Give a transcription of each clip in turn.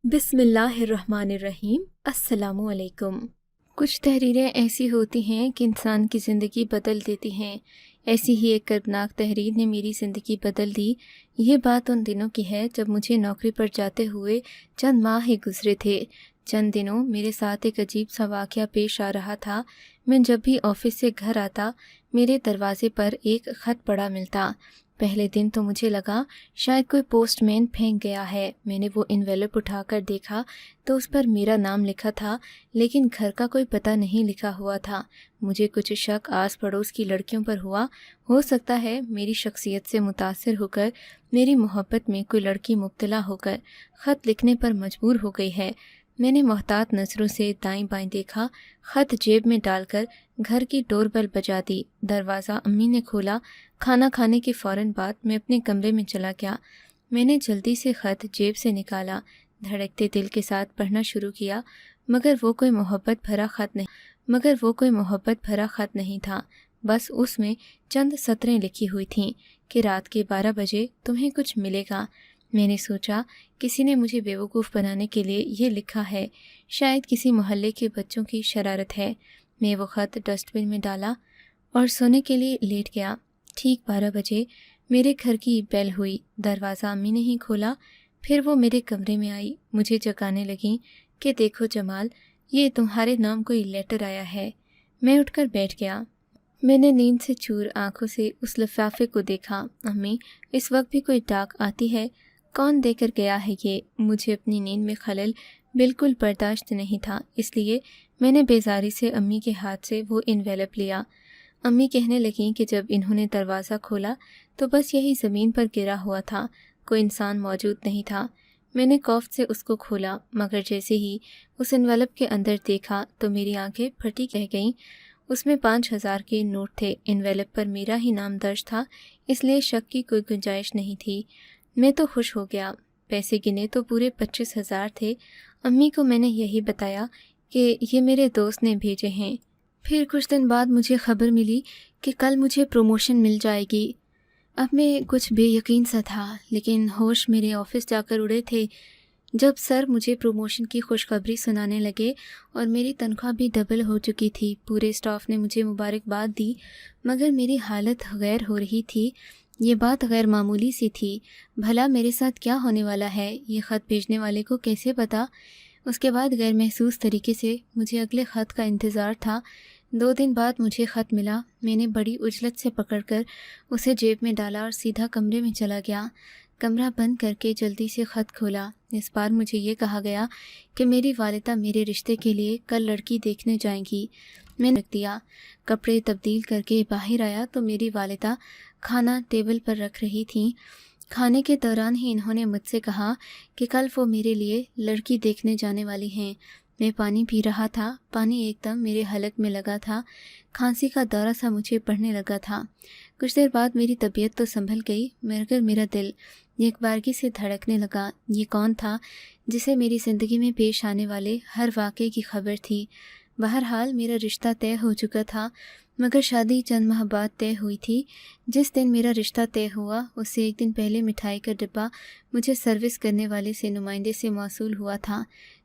بسم اللہ الرحمن الرحیم۔ السلام علیکم۔ کچھ تحریریں ایسی ہوتی ہیں کہ انسان کی زندگی بدل دیتی ہیں۔ ایسی ہی ایک کربناک تحریر نے میری زندگی بدل دی۔ یہ بات ان دنوں کی ہے جب مجھے نوکری پر جاتے ہوئے چند ماہ ہی گزرے تھے۔ چند دنوں میرے ساتھ ایک عجیب سا واقعہ پیش آ رہا تھا۔ میں جب بھی آفس سے گھر آتا میرے دروازے پر ایک خط پڑا ملتا۔ پہلے دن تو مجھے لگا شاید کوئی پوسٹ مین پھینک گیا ہے۔ میں نے وہ انویلپ اٹھا کر دیکھا تو اس پر میرا نام لکھا تھا، لیکن گھر کا کوئی پتہ نہیں لکھا ہوا تھا۔ مجھے کچھ شک آس پڑوس کی لڑکیوں پر ہوا۔ ہو سکتا ہے میری شخصیت سے متاثر ہو کر میری محبت میں کوئی لڑکی مبتلا ہو کر خط لکھنے پر مجبور ہو گئی ہے۔ میں نے محتاط نظروں سے دائیں بائیں دیکھا، خط جیب میں ڈال کر گھر کی ڈور بیل بجا دی۔ دروازہ امی نے کھولا۔ کھانا کھانے کے فوراً بعد میں اپنے کمرے میں چلا گیا۔ میں نے جلدی سے خط جیب سے نکالا، دھڑکتے دل کے ساتھ پڑھنا شروع کیا، مگر وہ کوئی محبت بھرا خط نہیں تھا۔ بس اس میں چند سطریں لکھی ہوئی تھیں کہ رات کے 12 بجے تمہیں کچھ ملے گا۔ میں نے سوچا کسی نے مجھے بیوقوف بنانے کے لیے یہ لکھا ہے، شاید کسی محلے کے بچوں کی شرارت ہے۔ میں وہ خط ڈسٹ بن میں ڈالا اور سونے کے لیے لیٹ گیا۔ ٹھیک 12 بجے میرے گھر کی بیل ہوئی۔ دروازہ امی نے ہی کھولا، پھر وہ میرے کمرے میں آئی، مجھے جگانے لگیں کہ دیکھو جمال، یہ تمہارے نام کوئی لیٹر آیا ہے۔ میں اٹھ کر بیٹھ گیا۔ میں نے نیند سے چور آنکھوں سے اس لفافے کو دیکھا۔ امی، اس وقت بھی کوئی ڈاک آتی ہے؟ کون دے کر گیا ہے یہ؟ مجھے اپنی نیند میں خلل بالکل برداشت نہیں تھا، اس لیے میں نے بیزاری سے امی کے ہاتھ سے وہ انویلپ لیا۔ امی کہنے لگیں کہ جب انہوں نے دروازہ کھولا تو بس یہی زمین پر گرا ہوا تھا، کوئی انسان موجود نہیں تھا۔ میں نے خوف سے اس کو کھولا، مگر جیسے ہی اس انویلپ کے اندر دیکھا تو میری آنکھیں پھٹی رہ گئیں۔ اس میں 5000 کے نوٹ تھے۔ انویلپ پر میرا ہی نام درج تھا، اس لیے شک کی کوئی گنجائش نہیں تھی۔ میں تو خوش ہو گیا۔ پیسے گنے تو پورے 25,000 تھے۔ امی کو میں نے یہی بتایا کہ یہ میرے دوست نے بھیجے ہیں۔ پھر کچھ دن بعد مجھے خبر ملی کہ کل مجھے پروموشن مل جائے گی۔ اب میں کچھ بے یقین سا تھا، لیکن ہوش میرے آفس جا کر اڑے تھے جب سر مجھے پروموشن کی خوشخبری سنانے لگے، اور میری تنخواہ بھی ڈبل ہو چکی تھی۔ پورے اسٹاف نے مجھے مبارکباد دی، مگر میری حالت غیر ہو رہی تھی۔ یہ بات غیر معمولی سی تھی۔ بھلا میرے ساتھ کیا ہونے والا ہے؟ یہ خط بھیجنے والے کو کیسے پتا؟ اس کے بعد غیر محسوس طریقے سے مجھے اگلے خط کا انتظار تھا۔ 2 دن بعد مجھے خط ملا۔ میں نے بڑی عجلت سے پکڑ کر اسے جیب میں ڈالا اور سیدھا کمرے میں چلا گیا۔ کمرہ بند کر کے جلدی سے خط کھولا۔ اس بار مجھے یہ کہا گیا کہ میری والدہ میرے رشتے کے لیے کل لڑکی دیکھنے جائیں گی۔ میں نے رکھ دیا۔ کپڑے تبدیل کر کے باہر آیا تو میری والدہ کھانا ٹیبل پر رکھ رہی تھیں۔ کھانے کے دوران ہی انہوں نے مجھ سے کہا کہ کل وہ میرے لیے لڑکی دیکھنے جانے والی ہیں۔ میں پانی پی رہا تھا، پانی ایک دم میرے حلق میں لگا تھا۔ کھانسی کا دورہ سا مجھے پڑنے لگا تھا۔ کچھ دیر بعد میری طبیعت تو سنبھل گئی، مگر میرا دل ایک بارگی سے دھڑکنے لگا۔ یہ کون تھا جسے میری زندگی میں پیش آنے والے ہر واقعے کی خبر تھی؟ بہرحال میرا رشتہ طے ہو چکا تھا، مگر شادی چند ماہ بعد طے ہوئی تھی۔ جس دن میرا رشتہ طے ہوا اس سے ایک دن پہلے مٹھائی کا ڈبہ مجھے سروس کرنے والے سے نمائندے سے موصول ہوا تھا۔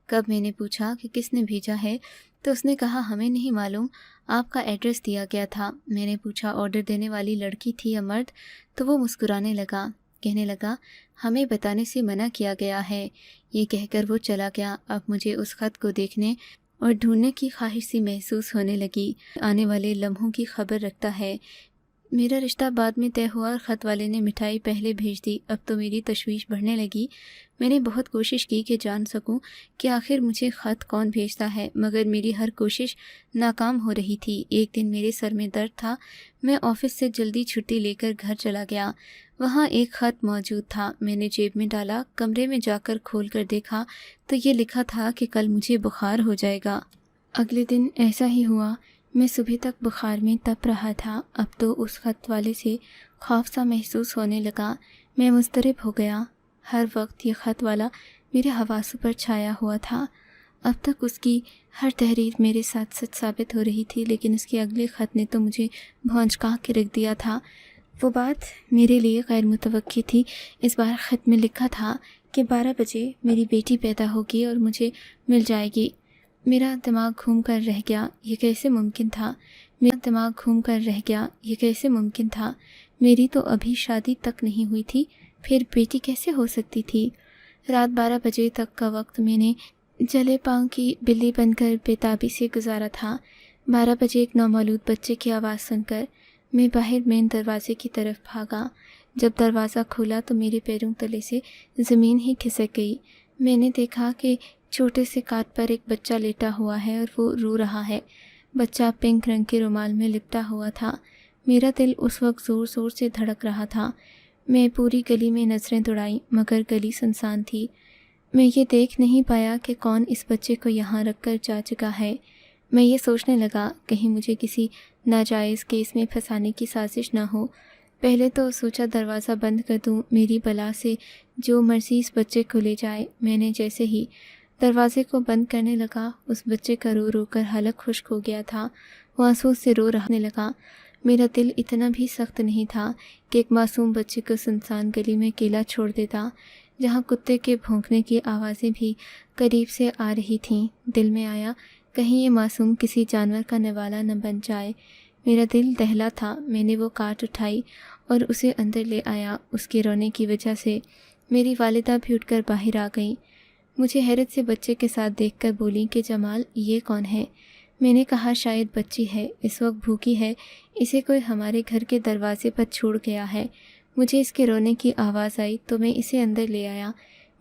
کب میں نے پوچھا کہ کس نے بھیجا ہے تو اس نے کہا ہمیں نہیں معلوم، آپ کا ایڈریس دیا گیا تھا۔ میں نے پوچھا آرڈر دینے والی لڑکی تھی یا مرد؟ تو وہ مسکرانے لگا، کہنے لگا ہمیں بتانے سے منع کیا گیا ہے۔ یہ کہہ کر وہ چلا گیا۔ اب مجھے اس خط کو دیکھنے اور ڈھونڈنے کی خواہش سی محسوس ہونے لگی۔ آنے والے لمحوں کی خبر رکھتا ہے۔ میرا رشتہ بعد میں طے ہوا اور خط والے نے مٹھائی پہلے بھیج دی۔ اب تو میری تشویش بڑھنے لگی۔ میں نے بہت کوشش کی کہ جان سکوں کہ آخر مجھے خط کون بھیجتا ہے، مگر میری ہر کوشش ناکام ہو رہی تھی۔ ایک دن میرے سر میں درد تھا۔ میں آفس سے جلدی چھٹی لے کر گھر چلا گیا۔ وہاں ایک خط موجود تھا۔ میں نے جیب میں ڈالا، کمرے میں جا کر کھول کر دیکھا تو یہ لکھا تھا کہ کل مجھے بخار ہو جائے گا۔ اگلے دن ایسا ہی ہوا۔ میں صبح تک بخار میں تپ رہا تھا۔ اب تو اس خط والے سے خوف سا محسوس ہونے لگا۔ میں مضطرب ہو گیا۔ ہر وقت یہ خط والا میرے حواسوں پر چھایا ہوا تھا۔ اب تک اس کی ہر تحریر میرے ساتھ سچ ثابت ہو رہی تھی، لیکن اس کے اگلے خط نے تو مجھے بھونچکا کے رکھ دیا تھا۔ وہ بات میرے لیے غیر متوقع تھی۔ اس بار خط میں لکھا تھا کہ 12 بجے میری بیٹی پیدا ہوگی اور مجھے مل جائے گی۔ میرا دماغ گھوم کر رہ گیا، یہ کیسے ممکن تھا؟ میری تو ابھی شادی تک نہیں ہوئی تھی، پھر بیٹی کیسے ہو سکتی تھی؟ رات 12 بجے تک کا وقت میں نے جلے پاؤں کی بلی بن کر بےتابی سے گزارا تھا۔ 12 بجے ایک نومولود بچے کی آواز سن کر میں باہر مین دروازے کی طرف بھاگا۔ جب دروازہ کھولا تو میرے پیروں تلے سے زمین ہی کھسک گئی۔ میں نے دیکھا کہ چھوٹے سے کاٹ پر ایک بچہ لیٹا ہوا ہے اور وہ رو رہا ہے۔ بچہ پنک رنگ کے رومال میں لپٹا ہوا تھا۔ میرا دل اس وقت زور زور سے دھڑک رہا تھا۔ میں پوری گلی میں نظریں دوڑائیں مگر گلی سنسان تھی۔ میں یہ دیکھ نہیں پایا کہ کون اس بچے کو یہاں رکھ کر جا چکا ہے۔ میں یہ سوچنے لگا کہیں مجھے کسی ناجائز کیس میں پھنسانے کی سازش نہ ہو۔ پہلے تو سوچا دروازہ بند کر دوں، میری بلا سے جو مرضی اس بچے کو لے جائے۔ میں نے جیسے ہی دروازے کو بند کرنے لگا، اس بچے کا رو رو کر حلق خشک ہو گیا تھا۔ وہ آنسوں سے رو رہنے لگا۔ میرا دل اتنا بھی سخت نہیں تھا کہ ایک معصوم بچے کو سنسان گلی میں اکیلا چھوڑ دیتا، جہاں کتے کے بھونکنے کی آوازیں بھی قریب سے آ رہی تھیں۔ دل میں آیا کہیں یہ معصوم کسی جانور کا نوالا نہ بن جائے۔ میرا دل دہلا تھا۔ میں نے وہ کاٹ اٹھائی اور اسے اندر لے آیا۔ اس کے رونے کی وجہ سے میری والدہ بھی اٹھ کر باہر آ گئیں۔ مجھے حیرت سے بچے کے ساتھ دیکھ کر بولیں کہ جمال یہ کون ہے؟ میں نے کہا شاید بچی ہے، اس وقت بھوکی ہے، اسے کوئی ہمارے گھر کے دروازے پر چھوڑ گیا ہے۔ مجھے اس کے رونے کی آواز آئی تو میں اسے اندر لے آیا۔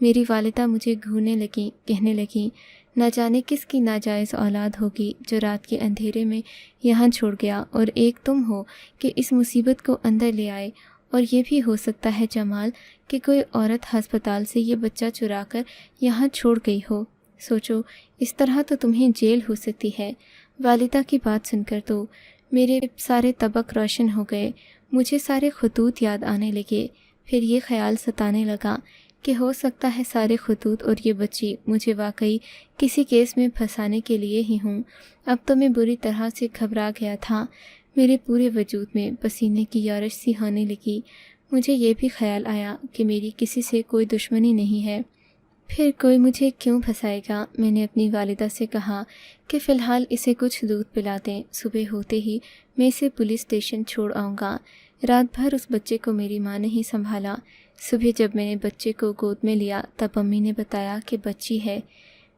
میری والدہ مجھے گھورنے لگیں، کہنے لگیں نہ جانے کس کی ناجائز اولاد ہوگی جو رات کے اندھیرے میں یہاں چھوڑ گیا، اور ایک تم ہو کہ اس مصیبت کو اندر لے آئے، اور یہ بھی ہو سکتا ہے جمال کہ کوئی عورت ہسپتال سے یہ بچہ چرا کر یہاں چھوڑ گئی ہو۔ سوچو اس طرح تو تمہیں جیل ہو سکتی ہے۔ والدہ کی بات سن کر تو میرے سارے طبق روشن ہو گئے، مجھے سارے خطوط یاد آنے لگے۔ پھر یہ خیال ستانے لگا کہ ہو سکتا ہے سارے خطوط اور یہ بچی مجھے واقعی کسی کیس میں پھنسانے کے لیے ہی ہوں۔ اب تو میں بری طرح سے گھبرا گیا تھا، میرے پورے وجود میں پسینے کی یارش سی ہونے لگی۔ مجھے یہ بھی خیال آیا کہ میری کسی سے کوئی دشمنی نہیں ہے، پھر کوئی مجھے کیوں پھنسائے گا؟ میں نے اپنی والدہ سے کہا کہ فی الحال اسے کچھ دودھ پلا دیں، صبح ہوتے ہی میں اسے پولیس اسٹیشن چھوڑ آؤں گا۔ رات بھر اس بچے کو میری ماں نے ہی سنبھالا۔ صبح جب میں نے بچے کو گود میں لیا تب امی نے بتایا کہ بچی ہے۔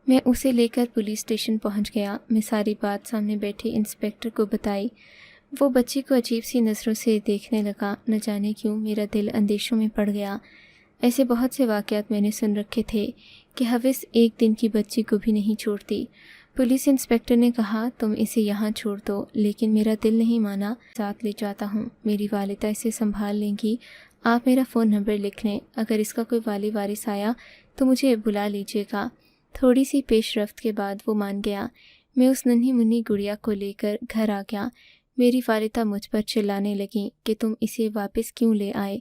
میں اسے لے کر پولیس اسٹیشن پہنچ گیا۔ میں ساری بات سامنے بیٹھے انسپکٹر کو بتائی۔ وہ بچی کو عجیب سی نظروں سے دیکھنے لگا۔ نہ جانے کیوں میرا دل اندیشوں میں پڑ گیا۔ ایسے بہت سے واقعات میں نے سن رکھے تھے کہ حوث ایک دن کی بچی کو بھی نہیں چھوڑتی۔ پولیس انسپکٹر نے کہا تم اسے یہاں چھوڑ دو، لیکن میرا دل نہیں مانا۔ ساتھ لے جاتا ہوں، میری والدہ اسے سنبھال لیں گی۔ آپ میرا فون نمبر لکھ لیں، اگر اس کا کوئی والی وارث آیا تو مجھے بلا لیجیے گا۔ تھوڑی سی پیش رفت کے بعد وہ مان گیا۔ میں اس ننھی منی گڑیا کو لے کر گھر آ گیا۔ میری والدہ مجھ پر چلانے لگیں کہ تم اسے واپس کیوں لے آئے۔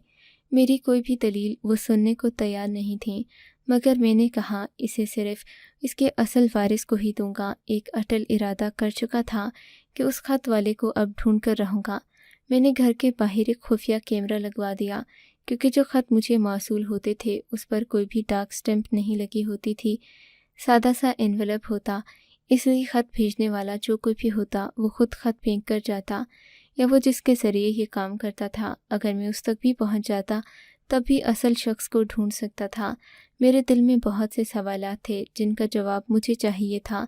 میری کوئی بھی دلیل وہ سننے کو تیار نہیں تھیں، مگر میں نے کہا اسے صرف اس کے اصل وارث کو ہی دوں گا۔ ایک اٹل ارادہ کر چکا تھا کہ اس خط والے کو اب ڈھونڈ کر رہوں گا۔ میں نے گھر کے باہر ایک خفیہ کیمرہ لگوا دیا، کیونکہ جو خط مجھے موصول ہوتے تھے اس پر کوئی بھی ڈاک سٹیمپ نہیں لگی ہوتی تھی، سادہ سا انویلپ ہوتا، اس لیے خط بھیجنے والا جو کوئی بھی ہوتا وہ خود خط پھینک کر جاتا، یا وہ جس کے ذریعے یہ کام کرتا تھا اگر میں اس تک بھی پہنچ جاتا تب بھی اصل شخص کو ڈھونڈ سکتا تھا۔ میرے دل میں بہت سے سوالات تھے جن کا جواب مجھے چاہیے تھا۔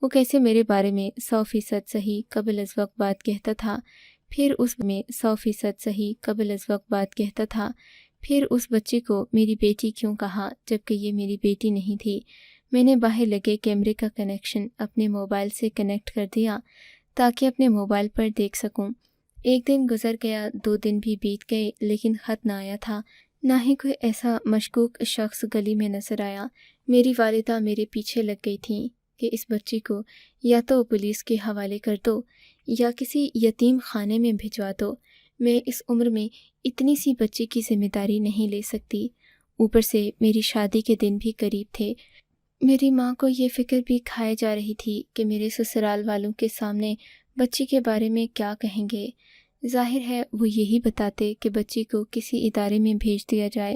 وہ کیسے میرے بارے میں 100% صحیح قبل از وقت بات کہتا تھا، پھر اس میں 100% صحیح قبل از وقت بات کہتا تھا، پھر اس بچے کو میری بیٹی کیوں کہا جبکہ یہ میری بیٹی نہیں تھی۔ میں نے باہر لگے کیمرے کا کنیکشن اپنے موبائل سے کنیکٹ کر دیا تاکہ اپنے موبائل پر دیکھ سکوں۔ ایک دن گزر گیا، 2 دن بھی بیت گئے، لیکن خط نہ آیا تھا، نہ ہی کوئی ایسا مشکوک شخص گلی میں نظر آیا۔ میری والدہ میرے پیچھے لگ گئی تھیں کہ اس بچی کو یا تو پولیس کے حوالے کر دو یا کسی یتیم خانے میں بھجوا دو۔ میں اس عمر میں اتنی سی بچی کی ذمہ داری نہیں لے سکتی، اوپر سے میری شادی کے دن بھی قریب تھے۔ میری ماں کو یہ فکر بھی کھائے جا رہی تھی کہ میرے سسرال والوں کے سامنے بچی کے بارے میں کیا کہیں گے۔ ظاہر ہے وہ یہی بتاتے کہ بچی کو کسی ادارے میں بھیج دیا جائے،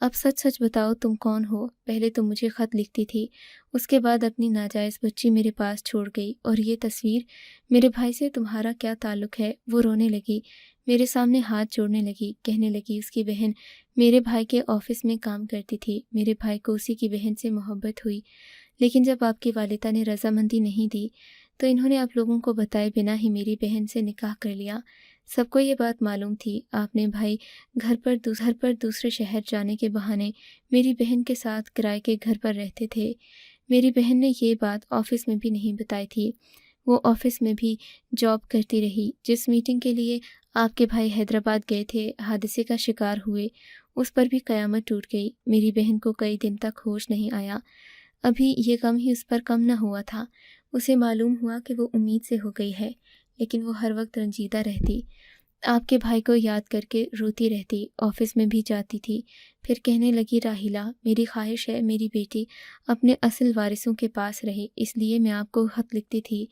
اب سچ سچ بتاؤ تم کون ہو؟ پہلے تو مجھے خط لکھتی تھی، اس کے بعد اپنی ناجائز بچی میرے پاس چھوڑ گئی، اور یہ تصویر میرے بھائی سے تمہارا کیا تعلق ہے؟ وہ رونے لگی، میرے سامنے ہاتھ جوڑنے لگی، کہنے لگی اس کی بہن میرے بھائی کے آفس میں کام کرتی تھی، میرے بھائی کو اسی کی بہن سے محبت ہوئی، لیکن جب آپ کی والدہ نے رضامندی نہیں دی تو انہوں نے آپ لوگوں کو بتائے بنا ہی میری بہن سے نکاح کر لیا۔ سب کو یہ بات معلوم تھی، آپ نے بھائی گھر پر دوسرے شہر جانے کے بہانے میری بہن کے ساتھ کرائے کے گھر پر رہتے تھے۔ میری بہن نے یہ بات آفس میں بھی نہیں بتائی تھی، وہ آفس میں بھی جاب کرتی رہی۔ جس میٹنگ کے لیے آپ کے بھائی حیدرآباد گئے تھے، حادثے کا شکار ہوئے، اس پر بھی قیامت ٹوٹ گئی۔ میری بہن کو کئی دن تک ہوش نہیں آیا۔ ابھی یہ غم ہی اس پر کم نہ ہوا تھا، اسے معلوم ہوا کہ وہ امید سے ہو گئی ہے، لیکن وہ ہر وقت رنجیدہ رہتی، آپ کے بھائی کو یاد کر کے روتی رہتی، آفس میں بھی جاتی تھی۔ پھر کہنے لگی راحیلہ، میری خواہش ہے میری بیٹی اپنے اصل وارثوں کے پاس رہے، اس لیے میں آپ کو خط لکھتی تھی،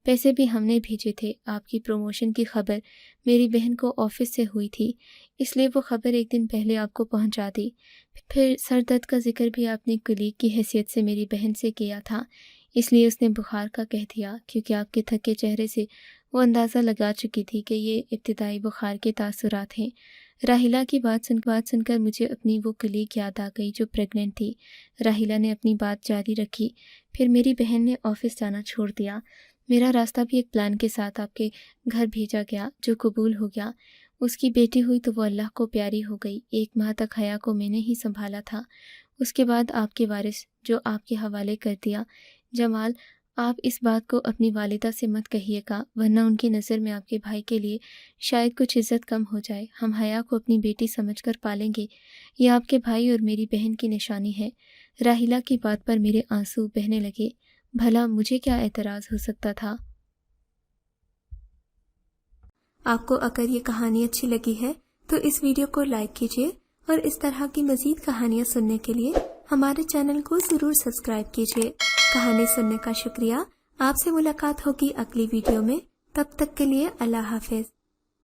پیسے بھی ہم نے بھیجے تھے۔ آپ کی پروموشن کی خبر میری بہن کو آفس سے ہوئی تھی، اس لیے وہ خبر ایک دن پہلے آپ کو پہنچا دی۔ پھر سر درد کا ذکر بھی آپ نے کلیگ کی حیثیت سے میری بہن سے کیا تھا، اس لیے اس نے بخار کا کہہ دیا، کیونکہ آپ کے تھکے چہرے سے وہ اندازہ لگا چکی تھی کہ یہ ابتدائی بخار کے تاثرات ہیں۔ راحیلہ کی بات سن کر مجھے اپنی وہ کلیگ یاد آ گئی جو پریگننٹ تھی۔ راحیلہ نے اپنی بات جاری رکھی، پھر میری بہن نے آفس جانا چھوڑ دیا۔ میرا راستہ بھی ایک پلان کے ساتھ آپ کے گھر بھیجا گیا جو قبول ہو گیا۔ اس کی بیٹی ہوئی تو وہ اللہ کو پیاری ہو گئی۔ 1 ماہ تک حیا کو میں نے ہی سنبھالا تھا، اس کے بعد آپ کے وارث جو آپ کے حوالے کر دیا۔ جمال، آپ اس بات کو اپنی والدہ سے مت کہیے گا، ورنہ ان کی نظر میں آپ کے بھائی کے لیے شاید کچھ عزت کم ہو جائے۔ ہم حیا کو اپنی بیٹی سمجھ کر پالیں گے، یہ آپ کے بھائی اور میری بہن کی نشانی ہے۔ راحیلہ کی بات پر میرے آنسو بہنے لگے، بھلا مجھے کیا اعتراض ہو سکتا تھا؟ آپ کو اگر یہ کہانی اچھی لگی ہے تو اس ویڈیو کو لائک کیجیے، اور اس طرح کی مزید کہانیاں سننے کے لیے ہمارے چینل کو ضرور سبسکرائب کیجیے۔ کہانی سننے کا شکریہ۔ آپ سے ملاقات ہوگی اگلی ویڈیو میں، تب تک کے لیے اللہ حافظ۔